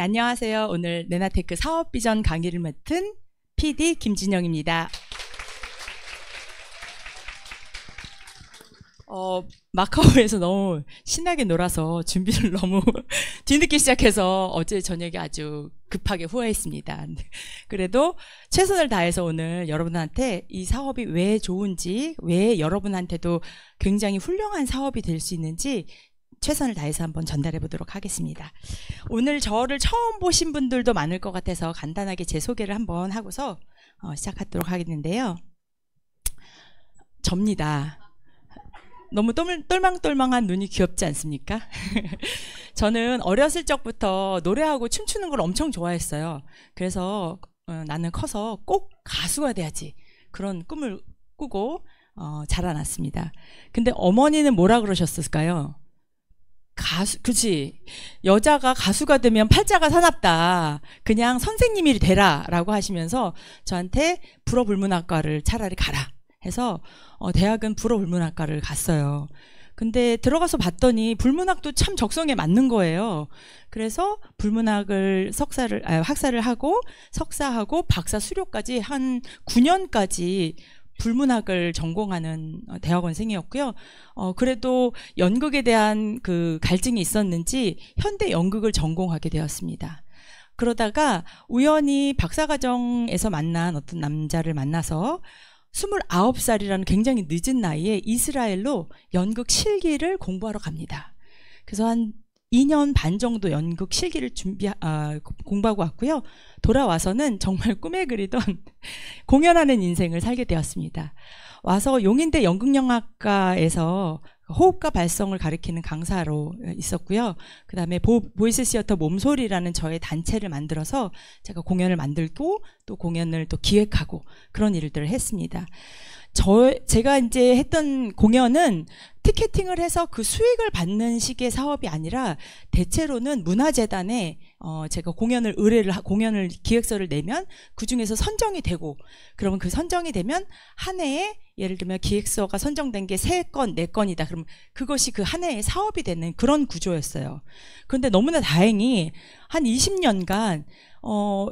안녕하세요. 오늘 네나테크 사업비전 강의를 맡은 PD 김진영입니다. 마카오에서 너무 신나게 놀아서 준비를 너무 뒤늦게 시작해서 어제 저녁에 아주 급하게 후회했습니다. 그래도 최선을 다해서 오늘 여러분한테 이 사업이 왜 좋은지, 왜 여러분한테도 굉장히 훌륭한 사업이 될 수 있는지 최선을 다해서 한번 전달해 보도록 하겠습니다. 오늘 저를 처음 보신 분들도 많을 것 같아서 간단하게 제 소개를 한번 하고서 시작하도록 하겠는데요. 접니다. 너무 똘망똘망한 눈이 귀엽지 않습니까? 저는 어렸을 적부터 노래하고 춤추는 걸 엄청 좋아했어요. 그래서 나는 커서 꼭 가수가 돼야지, 그런 꿈을 꾸고 자라났습니다. 근데 어머니는 뭐라 그러셨을까요? 그치, 여자가 가수가 되면 팔자가 사납다, 그냥 선생님이 되라 라고 하시면서 저한테 불어불문학과를 차라리 가라 해서 대학은 불어불문학과를 갔어요. 근데 들어가서 봤더니 불문학도 참 적성에 맞는 거예요. 그래서 불문학을 학사를 하고 석사하고 박사 수료까지 한 9년까지 불문학을 전공하는 대학원생이었고요. 그래도 연극에 대한 그 갈증이 있었는지 현대 연극을 전공하게 되었습니다. 그러다가 우연히 박사과정에서 만난 어떤 남자를 만나서 29살이라는 굉장히 늦은 나이에 이스라엘로 연극 실기를 공부하러 갑니다. 그래서 한 2년 반 정도 연극 실기를 공부하고 왔고요. 돌아와서는 정말 꿈에 그리던 공연하는 인생을 살게 되었습니다. 와서 용인대 연극영화과에서 호흡과 발성을 가리키는 강사로 있었고요. 그 다음에 보이스 시어터 몸소리라는 저의 단체를 만들어서 제가 공연을 만들고 또 공연을 또 기획하고 그런 일들을 했습니다. 제가 이제 했던 공연은 티켓팅을 해서 그 수익을 받는 식의 사업이 아니라 대체로는 문화재단에 제가 공연을 기획서를 내면 그 중에서 선정이 되고, 그러면 그 선정이 되면 한 해에 예를 들면 기획서가 선정된 게 3건, 4건이다. 그러면 그것이 그 한 해의 사업이 되는 그런 구조였어요. 그런데 너무나 다행히 한 20년간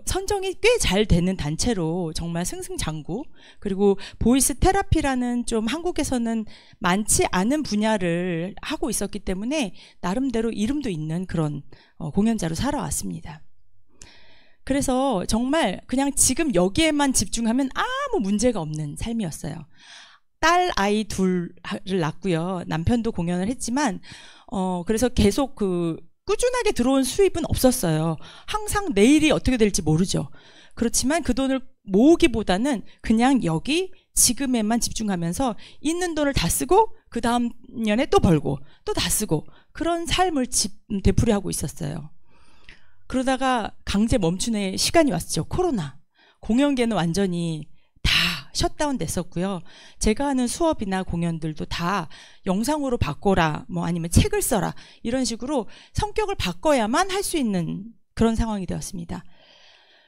선정이 꽤 잘 되는 단체로 정말 승승장구, 그리고 보이스 테라피라는 좀 한국에서는 많지 않은 분야를 하고 있었기 때문에 나름대로 이름도 있는 그런 공연자로 살아왔습니다. 그래서 정말 그냥 지금 여기에만 집중하면 아무 문제가 없는 삶이었어요. 딸 아이 둘을 낳고요. 남편도 공연을 했지만 그래서 계속 꾸준하게 들어온 수입은 없었어요. 항상 내일이 어떻게 될지 모르죠. 그렇지만 그 돈을 모으기보다는 그냥 여기 지금에만 집중하면서 있는 돈을 다 쓰고 그 다음 년에 또 벌고 또 다 쓰고 그런 삶을 되풀이하고 있었어요. 그러다가 강제 멈추는 시간이 왔죠. 코로나. 공연계는 완전히 다 셧다운 됐었고요. 제가 하는 수업이나 공연들도 다 영상으로 바꿔라, 뭐 아니면 책을 써라, 이런 식으로 성격을 바꿔야만 할 수 있는 그런 상황이 되었습니다.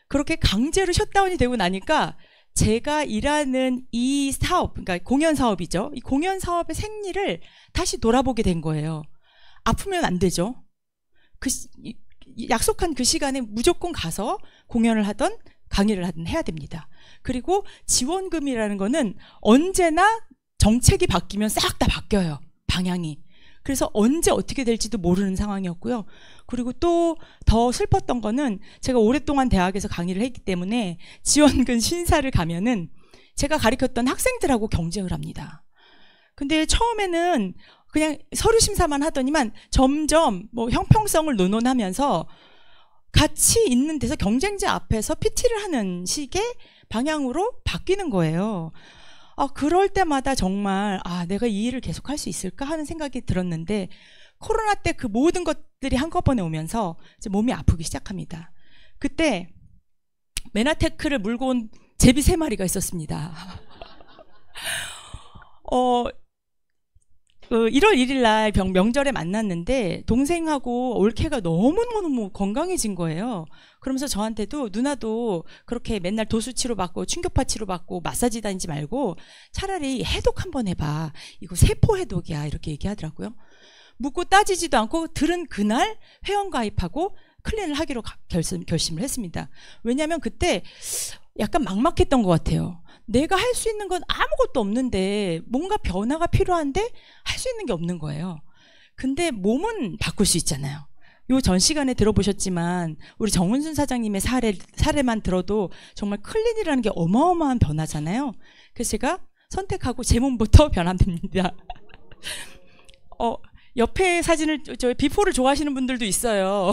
그렇게 강제로 셧다운이 되고 나니까 제가 일하는 이 사업, 그러니까 공연 사업이죠. 이 공연 사업의 생리를 다시 돌아보게 된 거예요. 아프면 안 되죠. 약속한 그 시간에 무조건 가서 공연을 하던 강의를 하든 해야 됩니다. 그리고 지원금이라는 거는 언제나 정책이 바뀌면 싹 다 바뀌어요. 방향이. 그래서 언제 어떻게 될지도 모르는 상황이었고요. 그리고 또 더 슬펐던 거는 제가 오랫동안 대학에서 강의를 했기 때문에 지원금 심사를 가면은 제가 가르쳤던 학생들하고 경쟁을 합니다. 근데 처음에는 그냥 서류 심사만 하더니만 점점 뭐 형평성을 논하면서 같이 있는 데서 경쟁자 앞에서 PT를 하는 식의 방향으로 바뀌는 거예요. 그럴 때마다 정말 내가 이 일을 계속 할 수 있을까 하는 생각이 들었는데, 코로나 때 그 모든 것들이 한꺼번에 오면서 이제 몸이 아프기 시작합니다. 그때 메나테크를 물고 온 제비 3마리가 있었습니다. 1월 1일 날 명절에 만났는데 동생하고 올케가 너무너무 건강해진 거예요. 그러면서 저한테도 누나도 그렇게 맨날 도수 치료받고 충격파 치료받고 마사지 다니지 말고 차라리 해독 한번 해봐. 이거 세포 해독이야. 이렇게 얘기하더라고요. 묻고 따지지도 않고 들은 그날 회원가입하고 클린을 하기로 결심을 했습니다. 왜냐하면 그때 약간 막막했던 것 같아요. 내가 할 수 있는 건 아무것도 없는데 뭔가 변화가 필요한데 할 수 있는 게 없는 거예요. 근데 몸은 바꿀 수 있잖아요. 요 전 시간에 들어보셨지만 우리 정은순 사장님의 사례만 들어도 정말 클린이라는 게 어마어마한 변화잖아요. 그래서 제가 선택하고 제 몸부터 변화됩니다. 옆에 사진을 저 비포를 좋아하시는 분들도 있어요.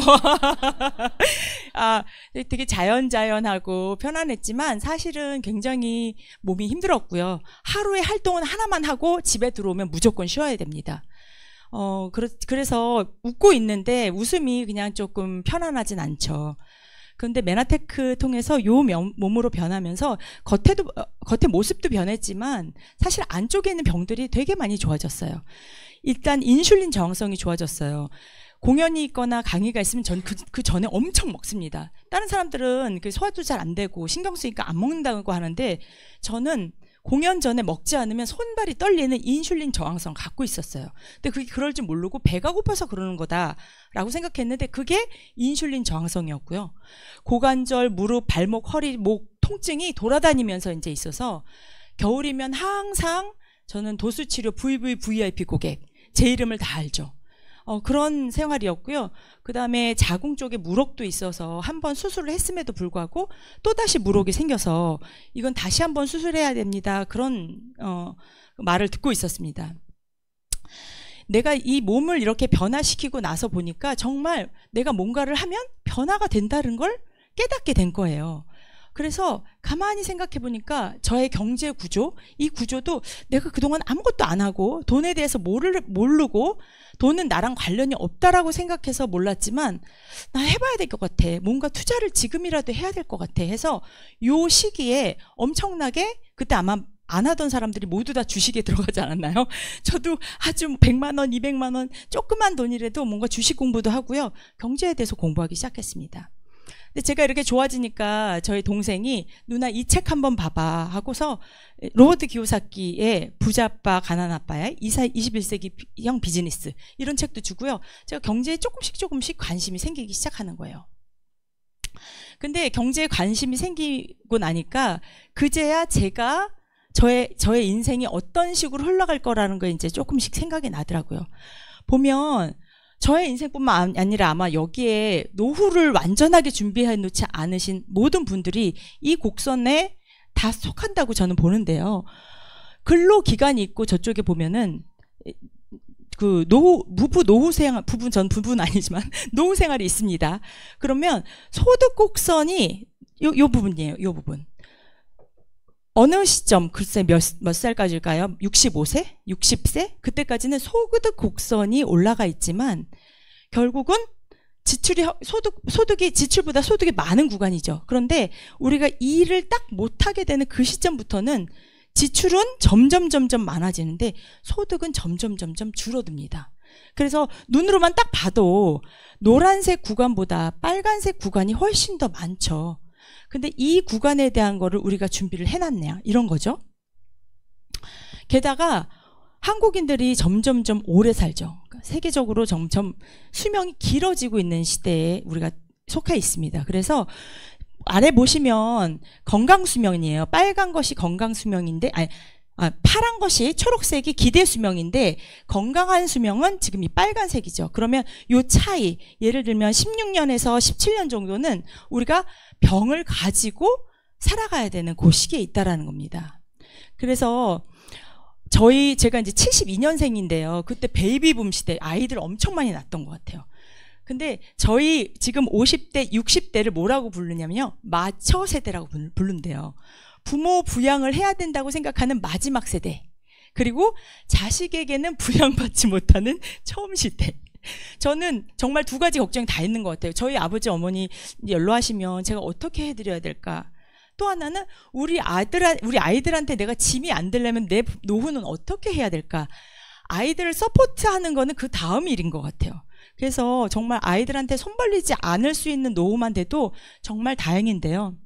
되게 자연하고 편안했지만 사실은 굉장히 몸이 힘들었고요. 하루에 활동은 하나만 하고 집에 들어오면 무조건 쉬어야 됩니다. 그래서 웃고 있는데 웃음이 그냥 조금 편안하진 않죠. 그런데 메나테크 통해서 요 몸으로 변하면서 겉에 모습도 변했지만 사실 안쪽에 있는 병들이 되게 많이 좋아졌어요. 일단 인슐린 저항성이 좋아졌어요. 공연이 있거나 강의가 있으면 전 그 전에 엄청 먹습니다. 다른 사람들은 그 소화도 잘 안 되고 신경 쓰니까 안 먹는다고 하는데 저는 공연 전에 먹지 않으면 손발이 떨리는 인슐린 저항성 갖고 있었어요. 근데 그게 그럴 줄 모르고 배가 고파서 그러는 거다라고 생각했는데 그게 인슐린 저항성이었고요. 고관절, 무릎, 발목, 허리, 목 통증이 돌아다니면서 이제 있어서 겨울이면 항상 저는 도수치료 VIP 고객 제 이름을 다 알죠. 그런 생활이었고요. 그 다음에 자궁 쪽에 물혹도 있어서 한번 수술을 했음에도 불구하고 또다시 물혹이 생겨서 이건 다시 한번 수술해야 됩니다. 그런 말을 듣고 있었습니다. 내가 이 몸을 이렇게 변화시키고 나서 보니까 정말 내가 뭔가를 하면 변화가 된다는 걸 깨닫게 된 거예요. 그래서 가만히 생각해 보니까 저의 경제 구조, 이 구조도 내가 그동안 아무것도 안 하고 돈에 대해서 모르고 돈은 나랑 관련이 없다라고 생각해서 몰랐지만 나 해봐야 될 것 같아. 뭔가 투자를 지금이라도 해야 될 것 같아 해서 요 시기에 엄청나게 그때 아마 안 하던 사람들이 모두 다 주식에 들어가지 않았나요? 저도 아주 100만 원, 200만 원 조그만 돈이라도 뭔가 주식 공부도 하고요. 경제에 대해서 공부하기 시작했습니다. 근데 제가 이렇게 좋아지니까 저희 동생이 누나 이 책 한번 봐봐 하고서 로버트 기요사키의 부자아빠 가난아빠의 21세기형 비즈니스 이런 책도 주고요. 제가 경제에 조금씩 관심이 생기기 시작하는 거예요. 근데 경제에 관심이 생기고 나니까 그제야 제가 저의 인생이 어떤 식으로 흘러갈 거라는 거 이제 조금씩 생각이 나더라고요. 보면 저의 인생뿐만 아니라 아마 여기에 노후를 완전하게 준비해 놓지 않으신 모든 분들이 이 곡선에 다 속한다고 저는 보는데요. 근로기간이 있고 저쪽에 보면은 그 부부는 아니지만 노후 생활이 있습니다. 그러면 소득 곡선이 요 부분이에요. 요 부분. 어느 시점, 글쎄 몇 살까지일까요? 65세? 60세? 그때까지는 소득 곡선이 올라가 있지만 결국은 소득이 지출보다 소득이 많은 구간이죠. 그런데 우리가 일을 딱 못하게 되는 그 시점부터는 지출은 점점 많아지는데 소득은 점점 줄어듭니다. 그래서 눈으로만 딱 봐도 노란색 구간보다 빨간색 구간이 훨씬 더 많죠. 근데 이 구간에 대한 거를 우리가 준비를 해놨네요. 이런 거죠. 게다가 한국인들이 점점 오래 살죠. 세계적으로 점점 수명이 길어지고 있는 시대에 우리가 속해 있습니다. 그래서 아래 보시면 건강수명이에요. 빨간 것이 건강수명인데, 파란 것이 초록색이 기대수명인데 건강한 수명은 지금 이 빨간색이죠. 그러면 요 차이, 예를 들면 16년에서 17년 정도는 우리가 병을 가지고 살아가야 되는 그 시기에 있다라는 겁니다. 그래서 제가 이제 72년생인데요. 그때 베이비붐 시대 아이들 엄청 많이 낳았던 것 같아요. 근데 저희 지금 50대, 60대를 뭐라고 부르냐면요. 마처 세대라고 부른대요. 부모 부양을 해야 된다고 생각하는 마지막 세대. 그리고 자식에게는 부양받지 못하는 처음 시대. 저는 정말 두 가지 걱정이 다 있는 것 같아요. 저희 아버지 어머니 연로하시면 제가 어떻게 해드려야 될까? 또 하나는 우리 아이들한테 내가 짐이 안 되려면 내 노후는 어떻게 해야 될까? 아이들을 서포트하는 거는 그 다음 일인 것 같아요. 그래서 정말 아이들한테 손 벌리지 않을 수 있는 노후만 돼도 정말 다행인데요.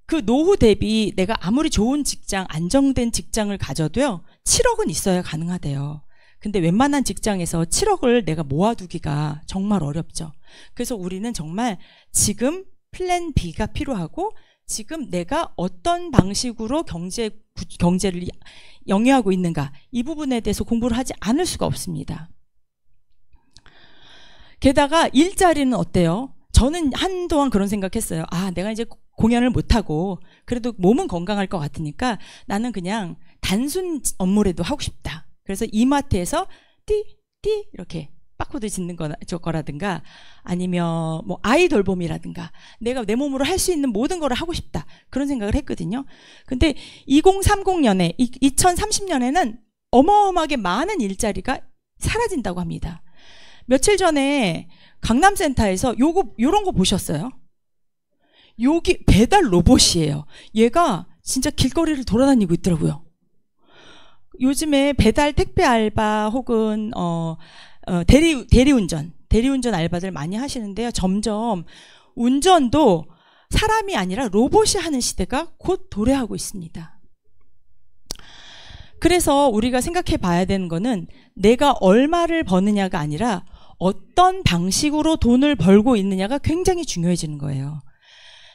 그 노후 대비 내가 아무리 좋은 직장, 안정된 직장을 가져도요, 7억은 있어야 가능하대요. 근데 웬만한 직장에서 7억을 내가 모아두기가 정말 어렵죠. 그래서 우리는 정말 지금 플랜 B가 필요하고 지금 내가 어떤 방식으로 경제를 영위하고 있는가, 이 부분에 대해서 공부를 하지 않을 수가 없습니다. 게다가 일자리는 어때요? 저는 한동안 그런 생각했어요. 아, 내가 이제 공연을 못하고 그래도 몸은 건강할 것 같으니까 나는 그냥 단순 업무라도 하고 싶다. 그래서 이마트에서 띠 이렇게 바코드 짓는 거라든가 아니면 뭐 아이 돌봄이라든가 내가 내 몸으로 할 수 있는 모든 거를 하고 싶다. 그런 생각을 했거든요. 근데 2030년에 2030년에는 어마어마하게 많은 일자리가 사라진다고 합니다. 며칠 전에 강남센터에서 요런 거 보셨어요? 여기 배달 로봇이에요. 얘가 진짜 길거리를 돌아다니고 있더라고요. 요즘에 배달 택배 알바 혹은 대리운전 알바들 많이 하시는데요. 점점 운전도 사람이 아니라 로봇이 하는 시대가 곧 도래하고 있습니다. 그래서 우리가 생각해 봐야 되는 거는 내가 얼마를 버느냐가 아니라 어떤 방식으로 돈을 벌고 있느냐가 굉장히 중요해지는 거예요.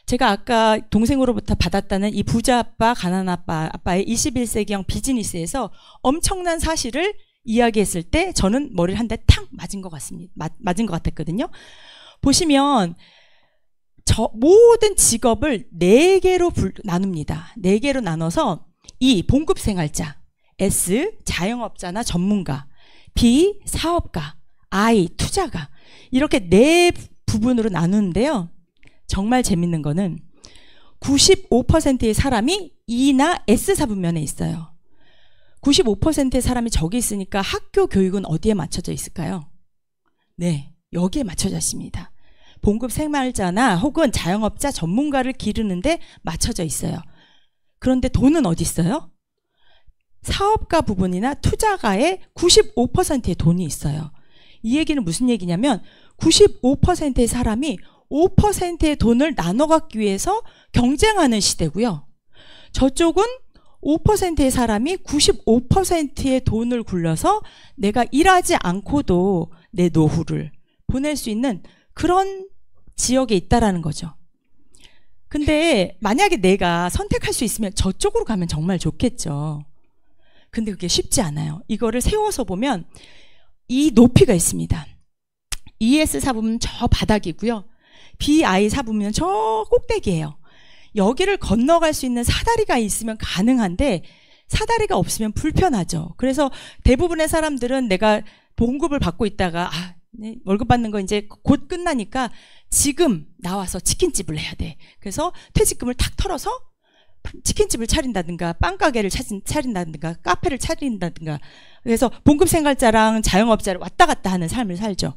제가 아까 동생으로부터 받았다는 이 부자 아빠, 가난 아빠의 21세기형 비즈니스에서 엄청난 사실을 이야기했을 때 저는 머리를 한 대 탁 맞은 것 같습니다. 맞은 것 같았거든요. 보시면 모든 직업을 4개로 나눕니다. 4개로 나눠서 E, 봉급 생활자, S, 자영업자나 전문가, B, 사업가, I, 투자가, 이렇게 4 부분으로 나누는데요. 정말 재밌는 거는 95%의 사람이 E나 S 사분면에 있어요. 95%의 사람이 저기 있으니까 학교 교육은 어디에 맞춰져 있을까요? 네, 여기에 맞춰져 있습니다. 봉급 생활자나 혹은 자영업자, 전문가를 기르는데 맞춰져 있어요. 그런데 돈은 어디 있어요? 사업가 부분이나 투자가의 95%의 돈이 있어요. 이 얘기는 무슨 얘기냐면 95%의 사람이 5%의 돈을 나눠 갖기 위해서 경쟁하는 시대고요. 저쪽은 5%의 사람이 95%의 돈을 굴려서 내가 일하지 않고도 내 노후를 보낼 수 있는 그런 지역에 있다라는 거죠. 근데 만약에 내가 선택할 수 있으면 저쪽으로 가면 정말 좋겠죠. 근데 그게 쉽지 않아요. 이거를 세워서 보면 이 높이가 있습니다. ES 사부면 저 바닥이고요. BI 사부면 저 꼭대기예요. 여기를 건너갈 수 있는 사다리가 있으면 가능한데 사다리가 없으면 불편하죠. 그래서 대부분의 사람들은 내가 봉급을 받고 있다가 월급 받는 거 이제 곧 끝나니까 지금 나와서 치킨집을 해야 돼. 그래서 퇴직금을 탁 털어서 치킨집을 차린다든가 빵가게를 차린다든가 카페를 차린다든가 그래서 봉급 생활자랑 자영업자를 왔다 갔다 하는 삶을 살죠.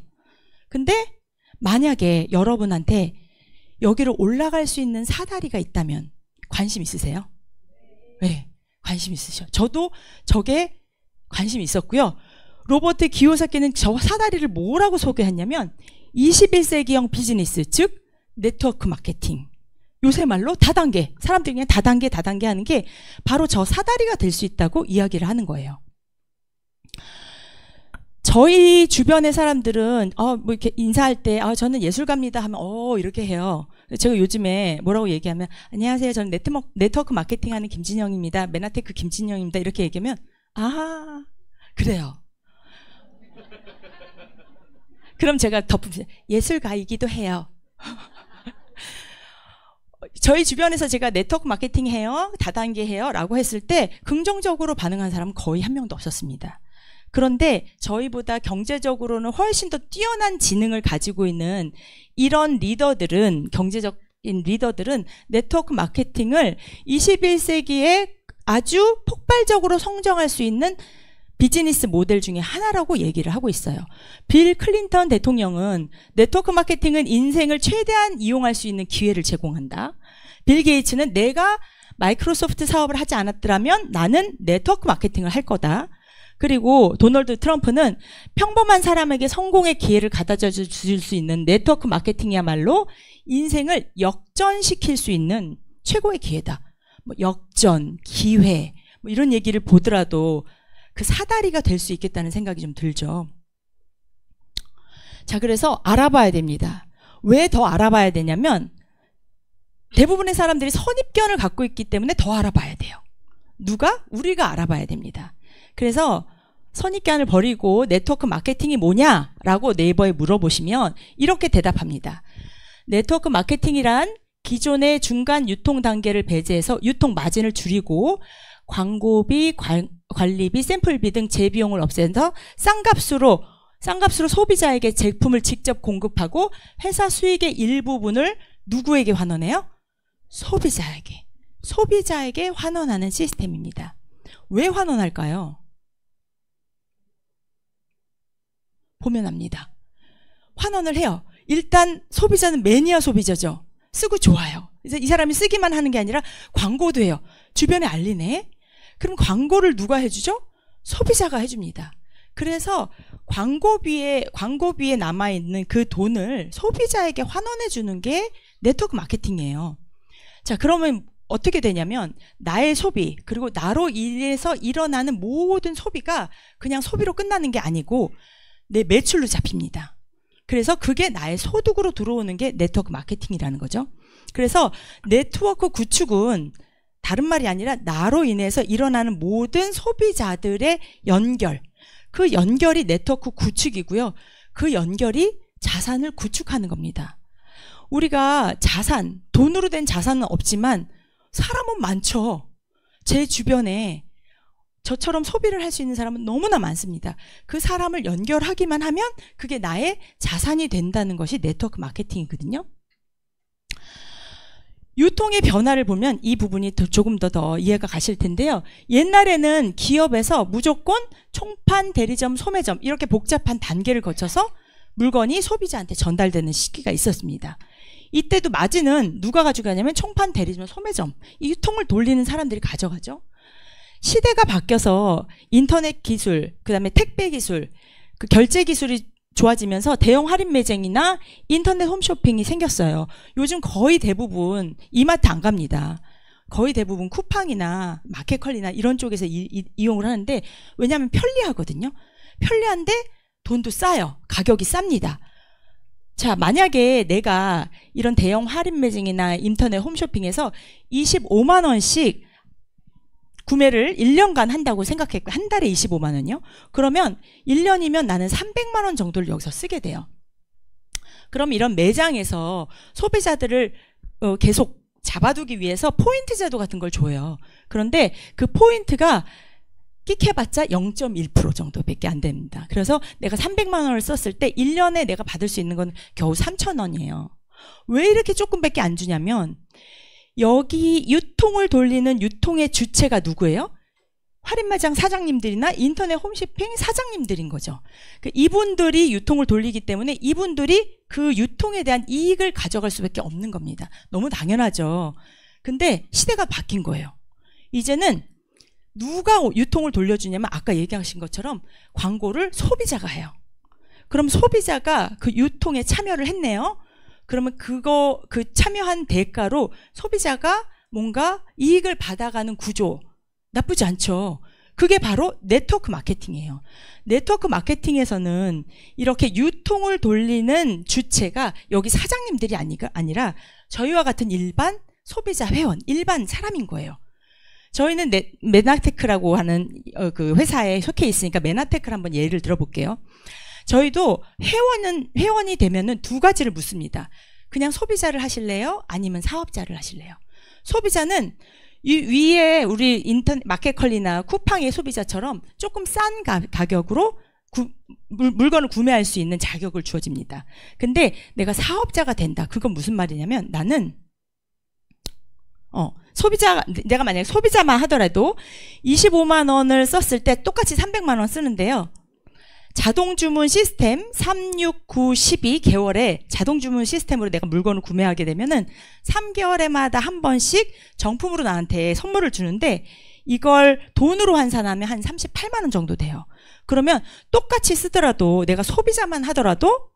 근데 만약에 여러분한테 여기를 올라갈 수 있는 사다리가 있다면 관심 있으세요? 네, 관심 있으셔. 저도 저게 관심이 있었고요. 로버트 기요사키는 저 사다리를 뭐라고 소개했냐면 21세기형 비즈니스, 즉 네트워크 마케팅. 요새 말로 다단계, 사람들이 그냥 다단계 하는 게 바로 저 사다리가 될 수 있다고 이야기를 하는 거예요. 저희 주변의 사람들은 뭐 이렇게 인사할 때 저는 예술가입니다 하면 이렇게 해요. 제가 요즘에 뭐라고 얘기하면 안녕하세요, 저는 네트워크 마케팅하는 김진영입니다. 메나테크 김진영입니다. 이렇게 얘기하면 그래요. 그럼 제가 덧붙여 예술가이기도 해요. 저희 주변에서 제가 네트워크 마케팅 해요, 다단계 해요 라고 했을 때 긍정적으로 반응한 사람은 거의 한 명도 없었습니다. 그런데 저희보다 경제적으로는 훨씬 더 뛰어난 지능을 가지고 있는 이런 리더들은, 경제적인 리더들은 네트워크 마케팅을 21세기에 아주 폭발적으로 성장할 수 있는 비즈니스 모델 중에 하나라고 얘기를 하고 있어요. 빌 클린턴 대통령은 네트워크 마케팅은 인생을 최대한 이용할 수 있는 기회를 제공한다. 빌 게이츠는 내가 마이크로소프트 사업을 하지 않았더라면 나는 네트워크 마케팅을 할 거다. 그리고 도널드 트럼프는 평범한 사람에게 성공의 기회를 가져다 줄 수 있는 네트워크 마케팅이야말로 인생을 역전시킬 수 있는 최고의 기회다. 역전, 기회 이런 얘기를 보더라도 그 사다리가 될 수 있겠다는 생각이 좀 들죠. 자, 그래서 알아봐야 됩니다. 왜 더 알아봐야 되냐면 대부분의 사람들이 선입견을 갖고 있기 때문에 더 알아봐야 돼요. 누가? 우리가 알아봐야 됩니다. 그래서 선입견을 버리고 네트워크 마케팅이 뭐냐라고 네이버에 물어보시면 이렇게 대답합니다. 네트워크 마케팅이란 기존의 중간 유통 단계를 배제해서 유통 마진을 줄이고 광고비, 관리비, 샘플비 등 재비용을 없애서 싼값으로 소비자에게 제품을 직접 공급하고 회사 수익의 일부분을 누구에게 환원해요? 소비자에게 환원하는 시스템입니다. 왜 환원할까요? 보면 압니다. 환원을 해요. 일단 소비자는 매니아 소비자죠. 쓰고 좋아요. 그래서 이 사람이 쓰기만 하는 게 아니라 광고도 해요. 주변에 알리네. 그럼 광고를 누가 해주죠? 소비자가 해줍니다. 그래서 광고비에 남아있는 그 돈을 소비자에게 환원해 주는 게 네트워크 마케팅이에요. 자, 그러면 어떻게 되냐면 나의 소비, 그리고 나로 인해서 일어나는 모든 소비가 그냥 소비로 끝나는 게 아니고 내 매출로 잡힙니다. 그래서 그게 나의 소득으로 들어오는 게 네트워크 마케팅이라는 거죠. 그래서 네트워크 구축은 다른 말이 아니라 나로 인해서 일어나는 모든 소비자들의 연결, 그 연결이 네트워크 구축이고요. 그 연결이 자산을 구축하는 겁니다. 우리가 자산, 돈으로 된 자산은 없지만 사람은 많죠. 제 주변에 저처럼 소비를 할 수 있는 사람은 너무나 많습니다. 그 사람을 연결하기만 하면 그게 나의 자산이 된다는 것이 네트워크 마케팅이거든요. 유통의 변화를 보면 이 부분이 조금 더 이해가 가실 텐데요. 옛날에는 기업에서 무조건 총판, 대리점, 소매점 이렇게 복잡한 단계를 거쳐서 물건이 소비자한테 전달되는 시기가 있었습니다. 이때도 마진은 누가 가져가냐면 총판, 대리점, 소매점 이 유통을 돌리는 사람들이 가져가죠. 시대가 바뀌어서 인터넷 기술, 그 다음에 택배 기술, 그 결제 기술이 좋아지면서 대형 할인 매장이나 인터넷 홈쇼핑이 생겼어요. 요즘 거의 대부분 이마트 안 갑니다. 거의 대부분 쿠팡이나 마켓컬리나 이런 쪽에서 이용을 하는데 왜냐하면 편리하거든요. 편리한데 돈도 싸요. 가격이 쌉니다. 자, 만약에 내가 이런 대형 할인 매장이나 인터넷 홈쇼핑에서 25만 원씩 구매를 1년간 한다고 생각했고 한 달에 25만 원이요? 그러면 1년이면 나는 300만 원 정도를 여기서 쓰게 돼요. 그럼 이런 매장에서 소비자들을 계속 잡아두기 위해서 포인트 제도 같은 걸 줘요. 그런데 그 포인트가 끽해봤자 0.1% 정도밖에 안 됩니다. 그래서 내가 300만 원을 썼을 때 1년에 내가 받을 수 있는 건 겨우 3천 원이에요. 왜 이렇게 조금밖에 안 주냐면 여기 유통을 돌리는 유통의 주체가 누구예요? 할인매장 사장님들이나 인터넷 홈쇼핑 사장님들인 거죠. 이분들이 유통을 돌리기 때문에 이분들이 그 유통에 대한 이익을 가져갈 수밖에 없는 겁니다. 너무 당연하죠. 근데 시대가 바뀐 거예요. 이제는 누가 유통을 돌려주냐면 아까 얘기하신 것처럼 광고를 소비자가 해요. 그럼 소비자가 그 유통에 참여를 했네요. 그러면 그 참여한 대가로 소비자가 뭔가 이익을 받아가는 구조 나쁘지 않죠. 그게 바로 네트워크 마케팅이에요. 네트워크 마케팅에서는 이렇게 유통을 돌리는 주체가 여기 사장님들이 아니라 저희와 같은 일반 소비자 회원, 일반 사람인 거예요. 저희는 메나테크라고 하는 그 회사에 속해 있으니까 메나테크를 한번 예를 들어볼게요. 저희도 회원이 되면은 두 가지를 묻습니다. 그냥 소비자를 하실래요? 아니면 사업자를 하실래요? 소비자는 이 위에 우리 인터넷 마켓컬리나 쿠팡의 소비자처럼 조금 싼 가격으로 물건을 구매할 수 있는 자격을 주어집니다. 근데 내가 사업자가 된다. 그건 무슨 말이냐면 나는 내가 만약에 소비자만 하더라도 25만 원을 썼을 때 똑같이 300만 원 쓰는데요. 자동주문 시스템 36912 개월에 자동주문 시스템으로 내가 물건을 구매하게 되면은 3개월에마다 한 번씩 정품으로 나한테 선물을 주는데 이걸 돈으로 환산하면 한 38만 원 정도 돼요. 그러면 똑같이 쓰더라도 내가 소비자만 하더라도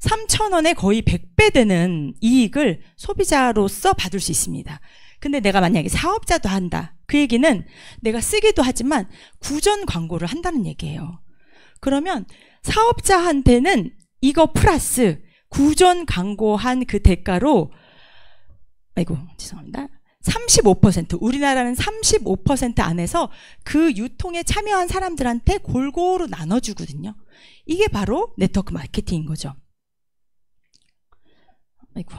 3,000원에 거의 100배 되는 이익을 소비자로서 받을 수 있습니다. 근데 내가 만약에 사업자도 한다. 그 얘기는 내가 쓰기도 하지만 구전 광고를 한다는 얘기예요. 그러면 사업자한테는 이거 플러스 구전 광고한 그 대가로, 아이고 죄송합니다, 35%, 우리나라는 35% 안에서 그 유통에 참여한 사람들한테 골고루 나눠주거든요. 이게 바로 네트워크 마케팅인 거죠. 아이고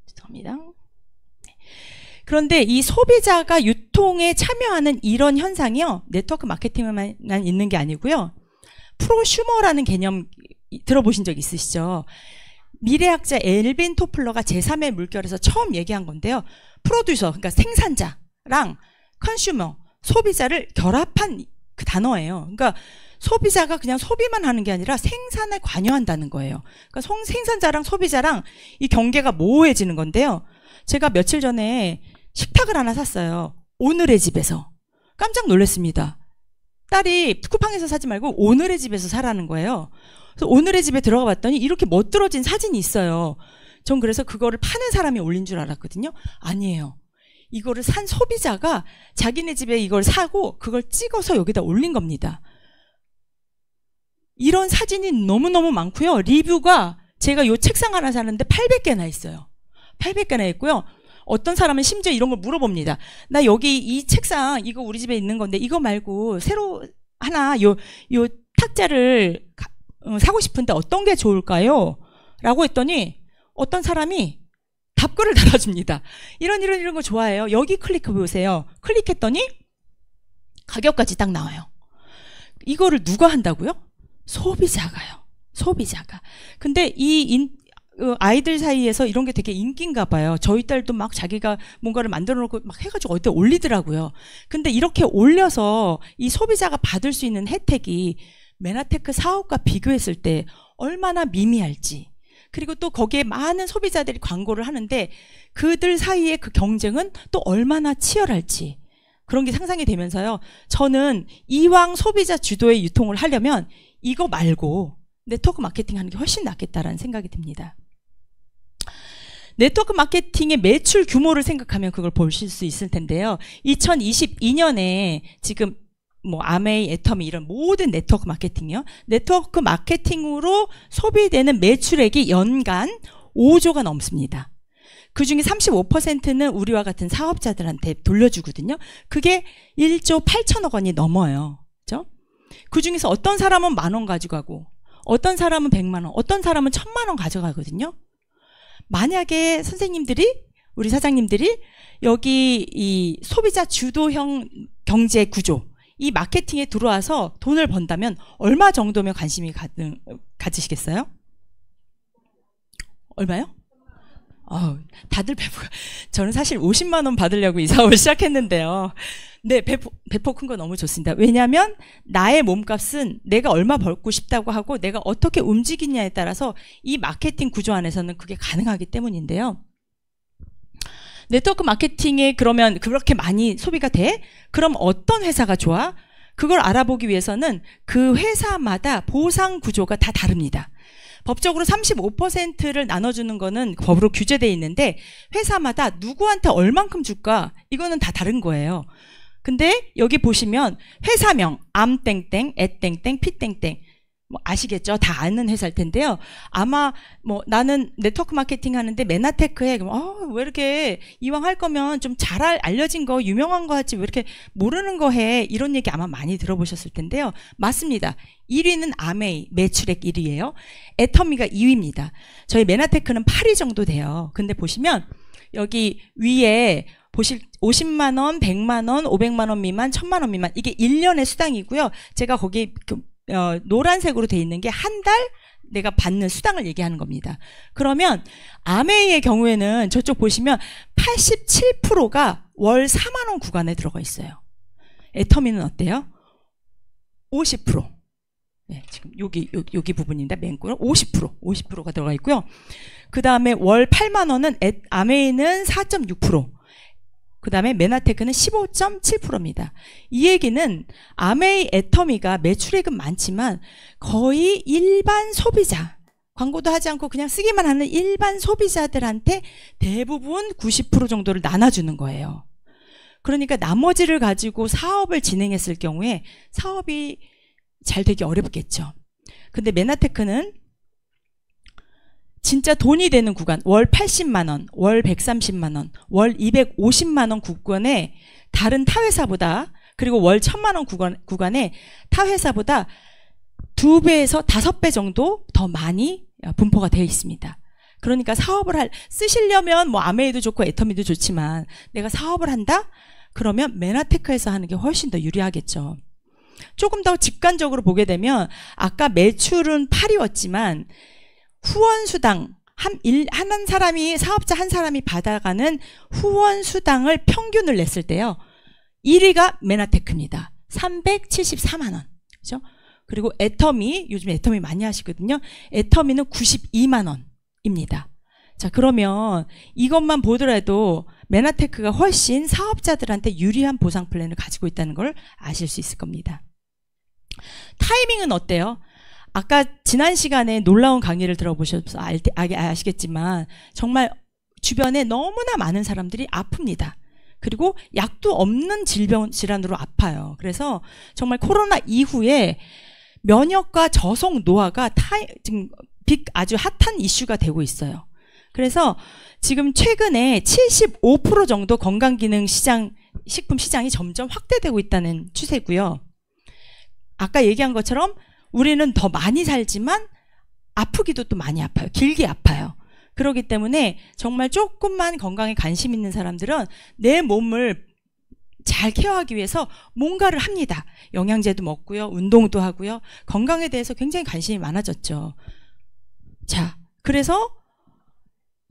죄송합니다. 그런데 이 소비자가 유통에 참여하는 이런 현상이요, 네트워크 마케팅만 있는 게 아니고요. 프로슈머라는 개념 들어보신 적 있으시죠? 미래학자 엘빈 토플러가 제3의 물결에서 처음 얘기한 건데요. 프로듀서, 그러니까 생산자랑 컨슈머, 소비자를 결합한 그 단어예요. 그러니까 소비자가 그냥 소비만 하는 게 아니라 생산에 관여한다는 거예요. 그러니까 생산자랑 소비자랑 이 경계가 모호해지는 건데요. 제가 며칠 전에 식탁을 하나 샀어요. 오늘의 집에서. 깜짝 놀랐습니다. 딸이 쿠팡에서 사지 말고 오늘의 집에서 사라는 거예요. 그래서 오늘의 집에 들어가 봤더니 이렇게 멋들어진 사진이 있어요. 전 그래서 그거를 파는 사람이 올린 줄 알았거든요. 아니에요. 이거를 산 소비자가 자기네 집에 이걸 사고 그걸 찍어서 여기다 올린 겁니다. 이런 사진이 너무너무 많고요. 리뷰가 제가 요 책상 하나 사는데 800개나 있어요. 800개나 있고요. 어떤 사람은 심지어 이런 걸 물어봅니다. 나 여기 이 책상 이거 우리 집에 있는 건데 이거 말고 새로 하나 요 탁자를 사고 싶은데 어떤 게 좋을까요? 라고 했더니 어떤 사람이 답글을 달아줍니다. 이런 거 좋아해요. 여기 클릭해 보세요. 클릭했더니 가격까지 딱 나와요. 이거를 누가 한다고요? 소비자가요. 소비자가. 근데 아이들 사이에서 이런 게 되게 인기인가 봐요. 저희 딸도 막 자기가 뭔가를 만들어 놓고 막 해가지고 어디다 올리더라고요. 근데 이렇게 올려서 이 소비자가 받을 수 있는 혜택이 메나테크 사업과 비교했을 때 얼마나 미미할지, 그리고 또 거기에 많은 소비자들이 광고를 하는데 그들 사이의 그 경쟁은 또 얼마나 치열할지, 그런 게 상상이 되면서요. 저는 이왕 소비자 주도의 유통을 하려면 이거 말고 네트워크 마케팅 하는 게 훨씬 낫겠다라는 생각이 듭니다. 네트워크 마케팅의 매출 규모를 생각하면 그걸 보실 수 있을 텐데요. 2022년에 지금 뭐 아메이, 애터미 이런 모든 네트워크 마케팅이요. 네트워크 마케팅으로 소비되는 매출액이 연간 5조가 넘습니다. 그중에 35%는 우리와 같은 사업자들한테 돌려주거든요. 그게 1조 8천억 원이 넘어요. 그죠? 그중에서 어떤 사람은 10,000원 가져가고 어떤 사람은 100만 원, 어떤 사람은 1,000만 원 가져가거든요. 만약에 선생님들이, 우리 사장님들이 여기 이 소비자 주도형 경제 구조, 이 마케팅에 들어와서 돈을 번다면 얼마 정도면 관심이 가지시겠어요? 얼마요? 다들 저는 사실 50만 원 받으려고 이 사업을 시작했는데요. 네, 배포 큰 거 너무 좋습니다. 왜냐하면 나의 몸값은 내가 얼마 벌고 싶다고 하고 내가 어떻게 움직이냐에 따라서 이 마케팅 구조 안에서는 그게 가능하기 때문인데요. 네트워크 마케팅에 그러면 그렇게 많이 소비가 돼? 그럼 어떤 회사가 좋아? 그걸 알아보기 위해서는 그 회사마다 보상 구조가 다 다릅니다. 법적으로 35%를 나눠주는 거는 법으로 규제되어 있는데 회사마다 누구한테 얼만큼 줄까? 이거는 다 다른 거예요. 근데 여기 보시면 회사명 암땡땡, 애땡땡, 피땡땡, 뭐 아시겠죠? 다 아는 회사일 텐데요. 아마 뭐 나는 네트워크 마케팅 하는데 메나테크에 왜 이렇게 이왕 할 거면 좀 잘 알려진 거, 유명한 거 하지 왜 이렇게 모르는 거 해? 이런 얘기 아마 많이 들어보셨을 텐데요. 맞습니다. 1위는 아메이, 매출액 1위예요. 애터미가 2위입니다. 저희 메나테크는 8위 정도 돼요. 근데 보시면 여기 위에 보실 50만 원, 100만 원, 500만 원 미만, 1000만 원 미만, 이게 1년의 수당이고요. 제가 거기 노란색으로 돼 있는 게 한 달 내가 받는 수당을 얘기하는 겁니다. 그러면 아메이의 경우에는 저쪽 보시면 87%가 월 4만 원 구간에 들어가 있어요. 애터미는 어때요? 50%. 네, 지금 여기 부분인데 맨꼴은 50%가 들어가 있고요. 그 다음에 월 8만 원은 아메이는 4.6%. 그 다음에 메나테크는 15.7%입니다. 이 얘기는 아메이, 애터미가 매출액은 많지만 거의 일반 소비자 광고도 하지 않고 그냥 쓰기만 하는 일반 소비자들한테 대부분 90% 정도를 나눠주는 거예요. 그러니까 나머지를 가지고 사업을 진행했을 경우에 사업이 잘 되기 어렵겠죠. 근데 메나테크는 진짜 돈이 되는 구간, 월 80만 원, 월 130만 원, 월 250만 원 구간에 다른 타 회사보다, 그리고 월 1000만 원 구간에 타 회사보다 2배에서 5배 정도 더 많이 분포가 되어 있습니다. 그러니까 사업을 쓰시려면 뭐 아메이도 좋고 애터미도 좋지만 내가 사업을 한다? 그러면 메나테크에서 하는 게 훨씬 더 유리하겠죠. 조금 더 직관적으로 보게 되면 아까 매출은 8이었지만 후원수당, 한 사람이, 사업자 한 사람이 받아가는 후원수당을 평균을 냈을 때요. 1위가 메나테크입니다. 374만 원. 그죠? 그리고 애터미, 요즘 애터미 많이 하시거든요. 애터미는 92만 원입니다. 자, 그러면 이것만 보더라도 메나테크가 훨씬 사업자들한테 유리한 보상 플랜을 가지고 있다는 걸 아실 수 있을 겁니다. 타이밍은 어때요? 아까 지난 시간에 놀라운 강의를 들어보셔서 아시겠지만 정말 주변에 너무나 많은 사람들이 아픕니다. 그리고 약도 없는 질환으로 아파요. 그래서 정말 코로나 이후에 면역과 저속 노화가 지금 아주 핫한 이슈가 되고 있어요. 그래서 지금 최근에 75% 정도 건강기능 시장, 식품 시장이 점점 확대되고 있다는 추세고요. 아까 얘기한 것처럼 우리는 더 많이 살지만 아프기도 또 많이 아파요. 길게 아파요. 그렇기 때문에 정말 조금만 건강에 관심 있는 사람들은 내 몸을 잘 케어하기 위해서 뭔가를 합니다. 영양제도 먹고요. 운동도 하고요. 건강에 대해서 굉장히 관심이 많아졌죠. 자, 그래서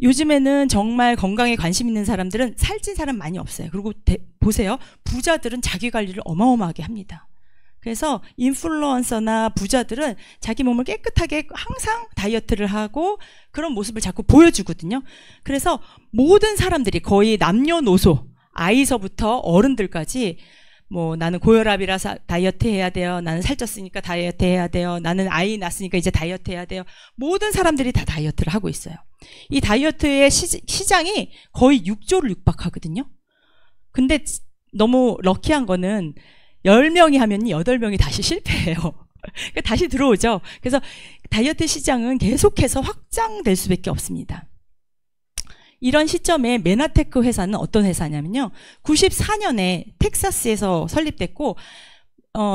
요즘에는 정말 건강에 관심 있는 사람들은 살찐 사람 많이 없어요. 그리고 보세요. 부자들은 자기 관리를 어마어마하게 합니다. 그래서 인플루언서나 부자들은 자기 몸을 깨끗하게 항상 다이어트를 하고 그런 모습을 자꾸 보여주거든요. 그래서 모든 사람들이 거의 남녀노소, 아이서부터 어른들까지 뭐 나는 고혈압이라서 다이어트 해야 돼요. 나는 살쪘으니까 다이어트 해야 돼요. 나는 아이 낳았으니까 이제 다이어트 해야 돼요. 모든 사람들이 다 다이어트를 하고 있어요. 이 다이어트의 시장이 거의 6조를 육박하거든요. 근데 너무 럭키한 거는 10명이 하면 8명이 다시 실패해요. 그러니까 다시 들어오죠. 그래서 다이어트 시장은 계속해서 확장될 수밖에 없습니다. 이런 시점에 메나테크 회사는 어떤 회사냐면요. 94년에 텍사스에서 설립됐고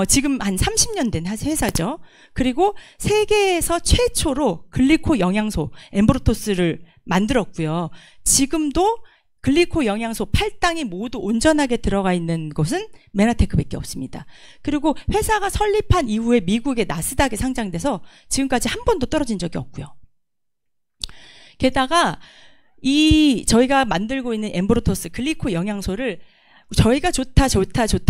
지금 한 30년 된 회사죠. 그리고 세계에서 최초로 글리코 영양소 엠브로토스를 만들었고요. 지금도 글리코 영양소 8당이 모두 온전하게 들어가 있는 곳은 메나테크밖에 없습니다. 그리고 회사가 설립한 이후에 미국의 나스닥에 상장돼서 지금까지 한 번도 떨어진 적이 없고요. 게다가 저희가 만들고 있는 엠브로토스 글리코 영양소를 저희가 좋다